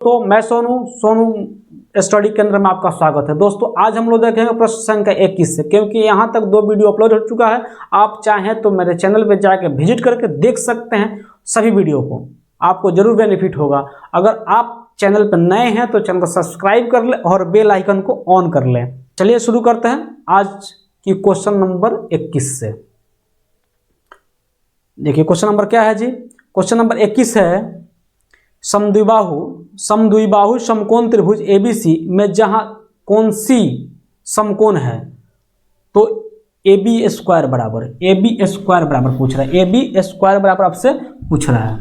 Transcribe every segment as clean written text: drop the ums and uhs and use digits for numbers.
तो मैं सोनू स्टडी केंद्र में आपका स्वागत है। दोस्तों आज हम लोग देखेंगे प्रश्न संख्या 21 से, क्योंकि यहाँ तक 2 वीडियो अपलोड हो चुका है। आप चाहें तो मेरे चैनल पे जाके विजिट करके देख सकते हैं सभी वीडियो को, आपको जरूर बेनिफिट होगा। अगर आप चैनल पर नए हैं तो चैनल को सब्सक्राइब कर ले और बेल आइकन को ऑन कर लें। चलिए शुरू करते हैं आज की क्वेश्चन नंबर 21 से। देखिए क्वेश्चन नंबर क्या है जी, क्वेश्चन नंबर 21 है समद्विबाहु समकोण त्रिभुज एबीसी में जहां कौन सी समकोण है तो AB स्क्वायर बराबर पूछ रहा है। AB स्क्वायर बराबर आपसे पूछ रहा है।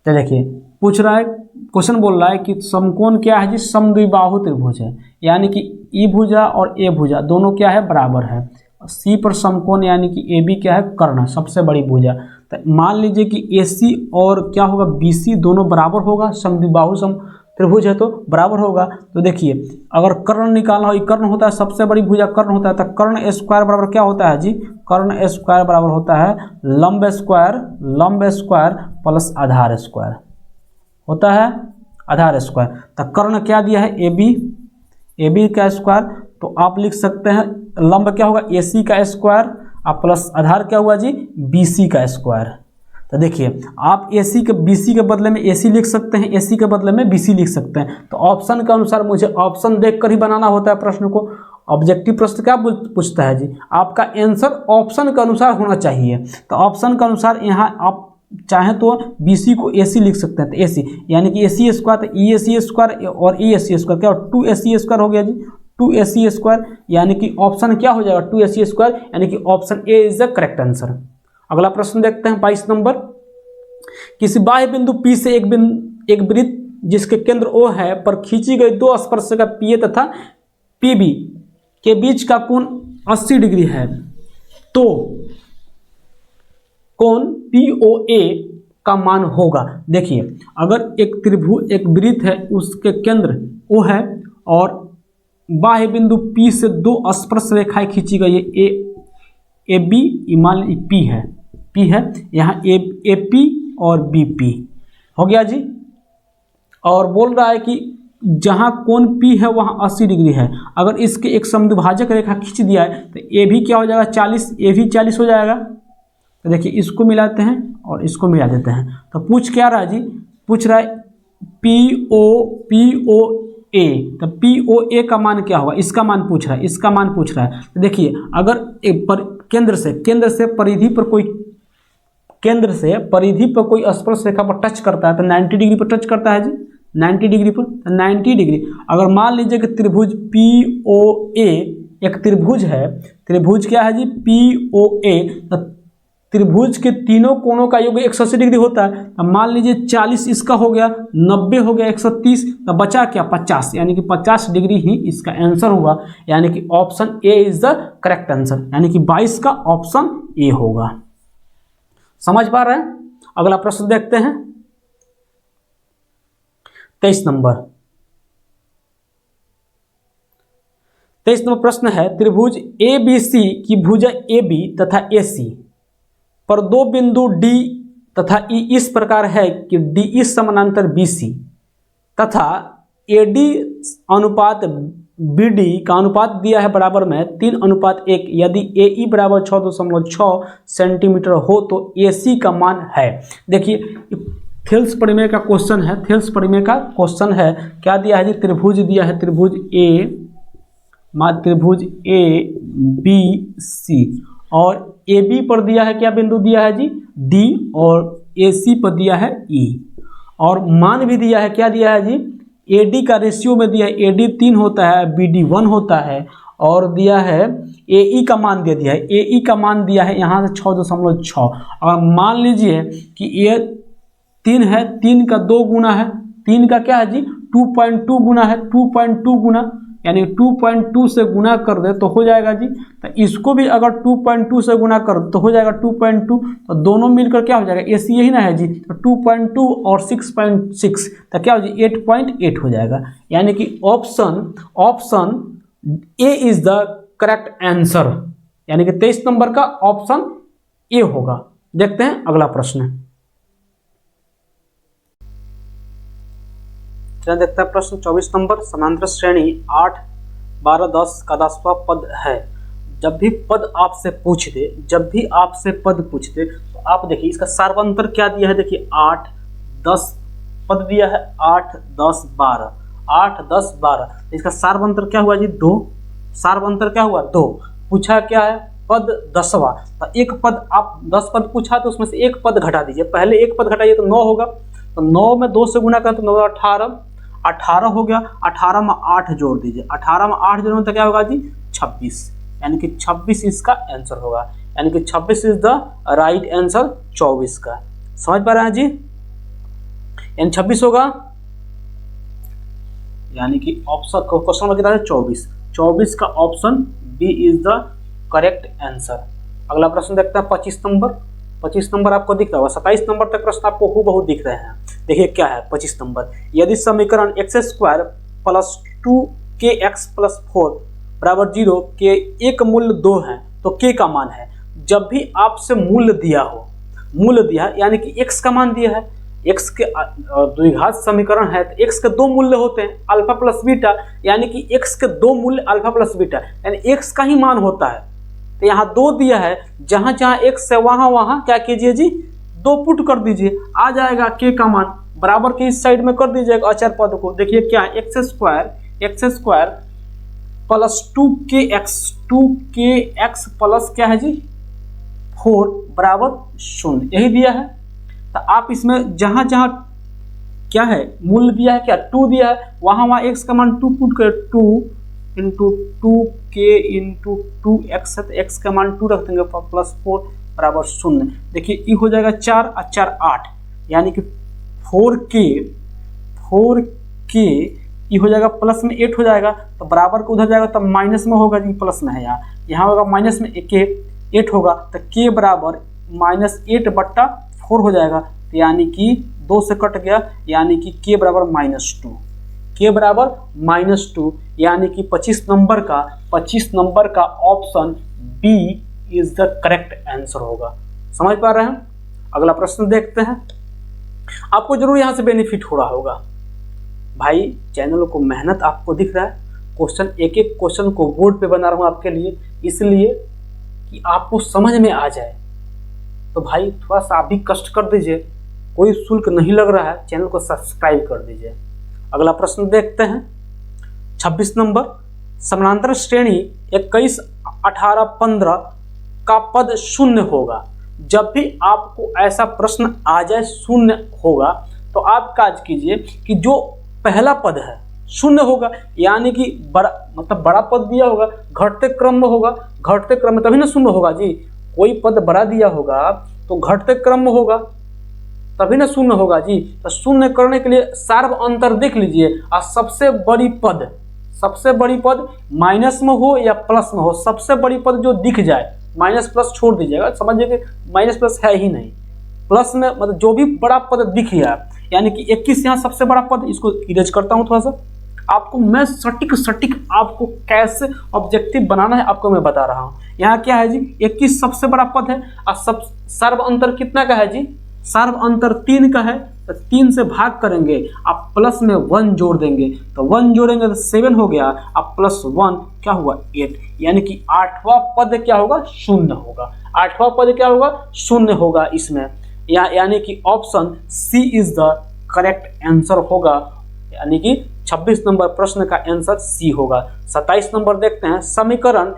तो देखिए पूछ रहा है, क्वेश्चन बोल रहा है कि समकोण क्या है जी, समद्विबाहु त्रिभुज है, यानी कि ई भुजा और ए भुजा दोनों क्या है, बराबर है। सी पर समकोण यानी कि AB क्या है, कर्ण, सबसे बड़ी भुजा। तो मान लीजिए कि AC और क्या होगा, BC दोनों बराबर होगा, समद्विबाहु सम त्रिभुज है तो बराबर होगा। तो देखिए अगर कर्ण निकालना हो, कर्ण होता है सबसे बड़ी भुजा, कर्ण होता है, तो कर्ण स्क्वायर बराबर क्या होता है जी, कर्ण स्क्वायर बराबर होता है लंब स्क्वायर प्लस आधार स्क्वायर होता है, आधार स्क्वायर। तो कर्ण क्या दिया है, AB का स्क्वायर, तो आप लिख सकते हैं लंब क्या होगा, AC का स्क्वायर, आप प्लस आधार क्या हुआ जी, BC का स्क्वायर। तो देखिए आप AC के BC के बदले में AC लिख सकते हैं, AC के बदले में BC लिख सकते हैं। तो ऑप्शन के अनुसार मुझे ऑप्शन देखकर ही बनाना होता है प्रश्न को। ऑब्जेक्टिव प्रश्न क्या पूछता है जी, आपका आंसर ऑप्शन के अनुसार होना चाहिए। तो ऑप्शन के अनुसार यहाँ आप चाहें तो BC को AC लिख सकते हैं, तो AC यानी कि AC स्क्वायर, तो EAC स्क्वायर और EAC स्क्वायर क्या, 2AC स्क्वायर हो गया जी, 2AC स्क्वायर, यानी कि ऑप्शन क्या हो जाएगा, 2AC स्क्वायर, यानी कि option A is the correct answer. अगला प्रश्न देखते हैं 22 नंबर। किसी बाह्य बिंदु P से एक वृत्त जिसके केंद्र O है पर खींची गई 2 स्पर्शिका PA तथा PB के बीच का कोण 80 डिग्री है, तो कोण POA का मान होगा। देखिए अगर एक त्रिभुज, एक वृत्त है, उसके केंद्र O है और बाह्य बिंदु P से 2 स्पर्श रेखाएं खींची गई है, AB मान लीजिए P है, यहाँ AP और BP हो गया जी। और बोल रहा है कि जहाँ कोण P है वहाँ 80 डिग्री है। अगर इसके एक समद्विभाजक रेखा खींच दिया है तो ये भी क्या हो जाएगा, 40, ये भी 40 हो जाएगा। तो देखिए इसको मिलाते हैं और इसको मिला देते हैं। तो पूछ क्या रहा है जी, पूछ रहा है POA, तो POA का मान क्या होगा, इसका मान पूछ रहा है, इसका मान पूछ रहा है। तो देखिए अगर केंद्र से परिधि पर कोई स्पर्श रेखा पर टच करता है तो 90 डिग्री पर टच करता है जी, 90 डिग्री पर, तो 90 डिग्री। अगर मान लीजिए कि त्रिभुज POA एक त्रिभुज है, त्रिभुज क्या है जी, POA, तो त्रिभुज के तीनों कोणों का योग 180 डिग्री होता है। अब मान लीजिए 40 इसका हो गया, 90 हो गया, 130, तो बचा क्या, 50, यानी कि 50 डिग्री ही इसका आंसर हुआ, यानी कि option A is the correct answer, यानी कि 22 का ऑप्शन ए होगा। समझ पा रहे हैं। अगला प्रश्न देखते हैं 23 नंबर। 23 नंबर प्रश्न है, त्रिभुज ABC की भुजा AB तथा AC पर 2 बिंदु D तथा E इस प्रकार है कि DE समानांतर BC तथा AD अनुपात BD का अनुपात दिया है बराबर में 3:1। यदि AE बराबर 6.6 सेंटीमीटर हो तो AC का मान है। देखिए थेल्स प्रमेय का क्वेश्चन है, थेल्स प्रमेय का क्वेश्चन है। क्या दिया है जी, त्रिभुज दिया है, त्रिभुज ABC और AB पर दिया है क्या बिंदु दिया है जी, D, और AC पर दिया है E, और मान भी दिया है, क्या दिया है जी, AD का रेशियो में दिया है, AD 3 होता है, BD 1 होता है, और दिया है AE का मान दे दिया है, AE का मान दिया है यहाँ से 6.6। और मान लीजिए कि ये 3 है, 3 का 2 गुना है, 3 का क्या है जी, 2.2 गुना है, 2.2 गुना, यानी 2.2 से गुना कर दे तो हो जाएगा जी। तो इसको भी अगर 2.2 से गुना कर तो हो जाएगा 2.2, तो दोनों मिलकर क्या हो जाएगा, AC यही ना है जी, तो 2.2 और 6.6 तो क्या हो जाए 8.8 हो जाएगा, यानी कि option A is the correct answer, यानी कि 23 नंबर का ऑप्शन ए होगा। देखते हैं अगला प्रश्न। चलिए देखते हैं प्रश्न 24 नंबर। समांतर श्रेणी 8, 12, 10 का 10वां पद है। जब भी पद आपसे पूछ दे तो आप देखिए इसका सार्वंतर क्या दिया है। देखिए 8, 10 पद दिया है, 8, 10, 12, 8, 10, 12। इसका सार्वंतर क्या हुआ जी? 2। सार्वंतर क्या हुआ? 2। पूछा क्या है? पद 10वां। तो एक पद, आप 10 पद पूछा तो उसमें से एक पद घटा दीजिए। पहले एक पद घटाइए तो 9 होगा, तो 9 में 2 से गुना करें तो 9, 18, 18 हो गया। 18 में 8 जोड़ दीजिए, 18 में 8 जोड़ने तो क्या होगा जी? 26। यानी कि 26 इसका आंसर होगा, यानी कि 26 इज द राइट आंसर 24 का। समझ पा रहे हैं जी? यानी 26 होगा, यानी कि ऑप्शन क्वेश्चन नंबर कितना है? 24। 24 का option B is the correct answer. अगला प्रश्न देखते हैं 25 नंबर। 25 नंबर आपको दिख रहा होगा, 27 नंबर तक प्रश्न आपको हूबहू दिख रहे हैं। देखिए क्या है 25 नंबर। यदि समीकरण x² प्लस 2kx प्लस 4 बराबर 0 के एक मूल्य 2 है तो k का मान है। जब भी आपसे मूल्य दिया यानी कि x का मान दिया है, x के द्विघात समीकरण है तो x के 2 मूल्य होते हैं, अल्फा प्लस बीटा, यानी कि x के 2 मूल्य अल्फा प्लस बीटा, यानी x का ही मान होता है। तो यहाँ 2 दिया है, जहां जहां x है वहां क्या कीजिए जी? 2 पुट कर दीजिए, आ जाएगा k का मान। बराबर के इस साइड में कर दीजिएगा अचर पद को। देखिए क्या है? x² प्लस 2kx प्लस क्या है जी? 4 बराबर 0, यही दिया है। तो आप इसमें जहां जहां क्या है मूल्य दिया है, क्या 2 दिया है, वहां x का मान 2 पुट कर, 2 इंटू 2k इंटू 2x है तो x का मान 2 रख देंगे प्लस 4 बराबर 0। देखिए ये हो जाएगा 4 और 4 8, यानी कि 4k ये हो जाएगा प्लस में 8 हो जाएगा, तो बराबर को उधर जाएगा तब माइनस में होगा जी, प्लस में है यहाँ होगा माइनस में, k 8 होगा तो k बराबर -8/4 हो जाएगा। तो यानी कि 2 से कट गया, यानी कि k बराबर -2, k बराबर -2, यानी कि 25 नंबर का option B is the correct answer होगा। समझ पा रहे हैं? अगला प्रश्न देखते हैं। आपको जरूर यहां से बेनिफिट हो रहा होगा भाई, चैनल को मेहनत आपको दिख रहा है। क्वेश्चन एक एक क्वेश्चन को बोर्ड पे बना रहा हूं आपके लिए, इसलिए कि आपको समझ में आ जाए। तो भाई थोड़ा सा आप भी कष्ट कर दीजिए, कोई शुल्क नहीं लग रहा है, चैनल को सब्सक्राइब कर दीजिए। अगला प्रश्न देखते हैं 26 नंबर। समानांतर श्रेणी 21, 18, 15 का पद 0 होगा। जब भी आपको ऐसा प्रश्न आ जाए 0 होगा तो आप काज कीजिए कि जो पहला पद है 0 होगा, यानी कि बड़ा पद दिया होगा, घटते क्रम में होगा, घटते क्रम में तभी ना 0 होगा जी। कोई पद बड़ा दिया होगा तो घटते क्रम में होगा तभी ना 0 होगा जी। तो 0 करने के लिए सार्व अंतर देख लीजिए, और सबसे बड़ी पद माइनस में हो या प्लस में हो, सबसे बड़ी पद जो दिख जाए, माइनस प्लस छोड़ दीजिएगा, समझिए कि माइनस प्लस है ही नहीं, प्लस में मतलब जो भी बड़ा पद दिख गया, यानी कि 21 यहाँ सबसे बड़ा पद। इसको इरेज करता हूँ थोड़ा सा, आपको मैं सटीक आपको कैसे ऑब्जेक्टिव बनाना है आपको मैं बता रहा हूँ। यहाँ क्या है जी? 21 सबसे बड़ा पद है, और सर्व अंतर कितना का है जी? सर्व अंतर 3 का है, तो 3 से भाग करेंगे, आप प्लस में 1 जोड़ देंगे, तो 1 जोड़ेंगे तो 7 हो गया, अब प्लस 1 क्या हुआ? 8, यानी कि 8वां पद क्या होगा? 0 होगा। 8वां पद क्या होगा? 0 होगा इसमें, यानी कि option C is the correct answer होगा, यानी कि 26 नंबर प्रश्न का आंसर सी होगा। 27 नंबर देखते हैं। समीकरण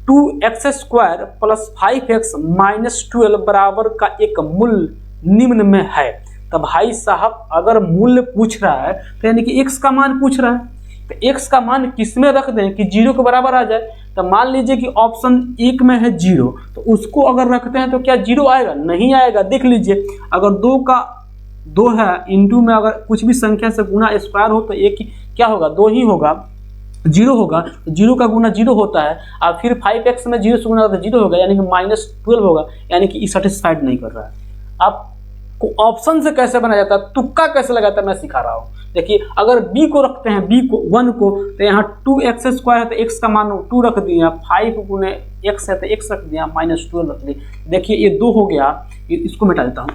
2x² प्लस 5x माइनस 12 बराबर का एक मूल्य निम्न में है। तो भाई साहब अगर मूल्य पूछ रहा है तो यानी कि x का मान पूछ रहा है, तो x का मान किस में रख दें कि 0 के बराबर आ जाए। तो मान लीजिए कि ऑप्शन 1 में है 0, तो उसको अगर रखते हैं तो क्या 0 आएगा? नहीं आएगा। देख लीजिए, अगर 2 का 2 है, इंटू में अगर कुछ भी संख्या से गुना स्क्वायर हो तो एक ही क्या होगा? 2 ही होगा, 0 होगा। 0 का गुना 0 होता है, और फिर 5x में 0 से गुना तो 0 होगा, यानी कि -12 होगा, यानी कि सेटिस्फाइड नहीं कर रहा है। आपको ऑप्शन से कैसे बनाया जाता है, तुक्का कैसे लगाता है, मैं सिखा रहा हूँ। देखिए अगर b को रखते हैं, b को 1 को, तो यहाँ 2x² है तो x का मान 2 रख दिया, 5 गुने x है तो x रख दिया, -12 रख दिया। देखिए ये 2 हो गया, इसको मिटा देता हूँ।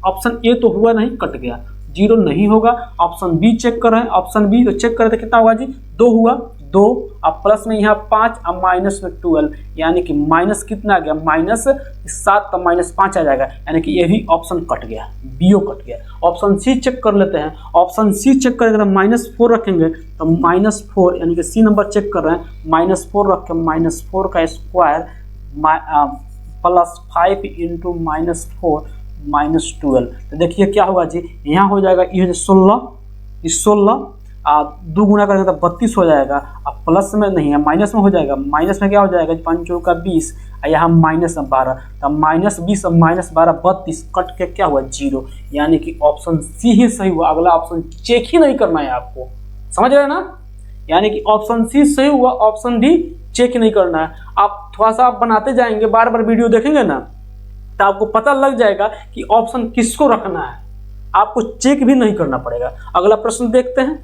ऑप्शन ए तो हुआ नहीं, कट गया। जीरो नहीं होगा। ऑप्शन बी चेक कर रहे हैं, ऑप्शन बी चेक करें तो कितना होगा जी 2 हुआ, 2 अब प्लस में यहाँ 5 अब माइनस में 12 यानी कि माइनस कितना आ गया -7 तो -5 आ जाएगा, यानी कि ये भी ऑप्शन कट गया, बीओ कट गया। ऑप्शन सी चेक कर लेते हैं, ऑप्शन सी चेक करें अगर -4 रखेंगे तो -4 यानी कि सी नंबर चेक कर रहे हैं, -4 रख के -4 का स्क्वायर +5 इंटू -4 -12 तो देखिए क्या होगा जी, यहाँ हो जाएगा ये 16 दो गुना करेंगे तो 32 हो जाएगा। अब प्लस में नहीं है माइनस में हो जाएगा, माइनस में क्या हो जाएगा 5 का 20 यहाँ -12 तो -20 -12 32 कट के क्या हुआ 0, यानी कि ऑप्शन सी ही सही हुआ। अगला ऑप्शन चेक ही नहीं करना है आपको, समझ रहे हैं ना, यानी कि ऑप्शन सी सही हुआ, ऑप्शन डी चेक नहीं करना है। आप थोड़ा सा आप बनाते जाएंगे, बार बार वीडियो देखेंगे ना तो आपको पता लग जाएगा कि ऑप्शन किसको रखना है, आपको चेक भी नहीं करना पड़ेगा। अगला प्रश्न देखते हैं,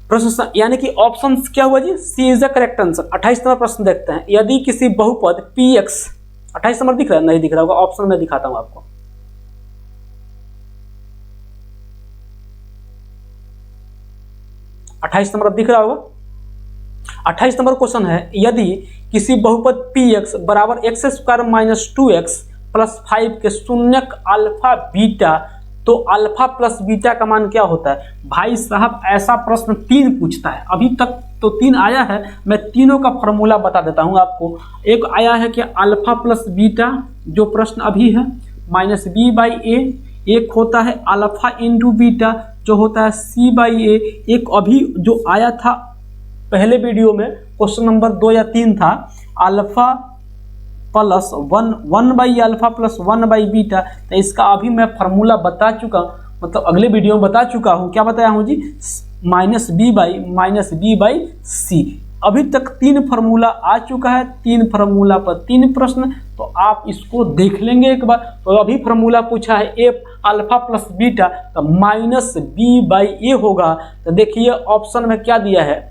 प्रश्न यानी कि ऑप्शन क्या हुआ जी, C is the correct answer. 28 number प्रश्न देखते हैं, यदि किसी बहुपद px 28 नंबर दिख रहा है, नहीं दिख रहा होगा, ऑप्शन में दिखाता हूं आपको। अट्ठाईस नंबर दिख रहा होगा। 28 नंबर क्वेश्चन है, यदि किसी बहुपद px बराबर x² - 2x + 5 के शून्यक अल्फा बीटा तो अल्फा प्लस बीटा का मान क्या होता है। भाई साहब ऐसा प्रश्न 3 पूछता है, अभी तक तो 3 आया है, मैं तीनों का फॉर्मूला बता देता हूं आपको। एक आया है कि अल्फा प्लस बीटा जो प्रश्न अभी है -b/a, एक होता है अल्फा इंटू बीटा जो होता है c/a, एक अभी जो आया था पहले वीडियो में क्वेश्चन नंबर 2 या 3 था अल्फा प्लस 1/α प्लस 1/बीटा। तो इसका अभी मैं फार्मूला बता चुका, मतलब अगले वीडियो में बता चुका हूँ। क्या बताया हूँ जी, -b/c। अभी तक 3 फार्मूला आ चुका है, 3 फार्मूला पर 3 प्रश्न, तो आप इसको देख लेंगे एक बार। तो अभी फार्मूला पूछा है ए अल्फा प्लस बीटा तो -b/a होगा। तो देखिए ऑप्शन में क्या दिया है,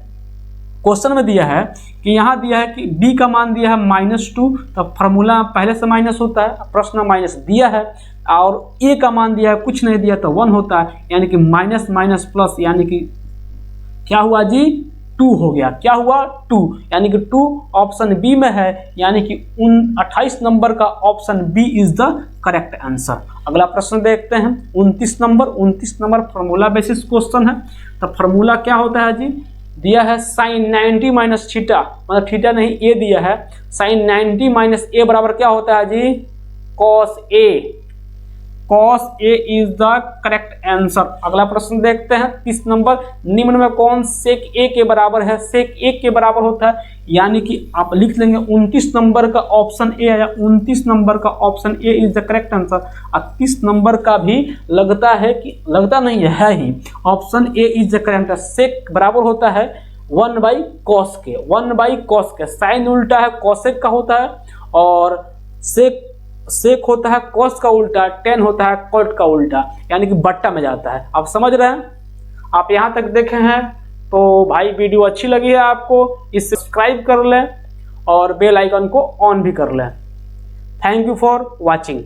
क्वेश्चन में दिया है कि यहाँ दिया है कि b का मान दिया है -2, तो फार्मूला पहले से माइनस होता है, प्रश्न माइनस दिया है, और a का मान दिया है कुछ नहीं दिया तो 1 होता है, यानी कि माइनस माइनस प्लस, यानी कि क्या हुआ जी 2 हो गया। क्या हुआ 2, यानी कि 2 ऑप्शन बी में है, यानी कि 28 नंबर का option B is the correct answer. अगला प्रश्न देखते हैं 29 नंबर फार्मूला बेसिस क्वेश्चन है। तो फार्मूला क्या होता है जी, दिया है sin 90 - थीटा, मतलब थीटा नहीं ए दिया है, sin 90 - a बराबर क्या होता है जी cos a। cos a is the correct answer. अगला प्रश्न देखते हैं 30 नंबर, निम्न में कौन sec a के बराबर है। sec a के बराबर होता है, यानी कि आप लिख लेंगे 29 नंबर का ऑप्शन ए या 29 नंबर का option A is the correct answer. 30 number का भी लगता है कि लगता नहीं है ही, option A is the correct answer. sec बराबर होता है 1/cos के, 1/cos के, साइन उल्टा है cosec का होता है, और sec होता है cos का उल्टा, tan होता है cot का उल्टा, यानी कि बट्टा में जाता है। आप समझ रहे हैं, आप यहाँ तक देखे हैं तो भाई वीडियो अच्छी लगी है आपको, इसे सब्सक्राइब कर लें और बेल आइकन को ऑन भी कर लें। Thank you for watching.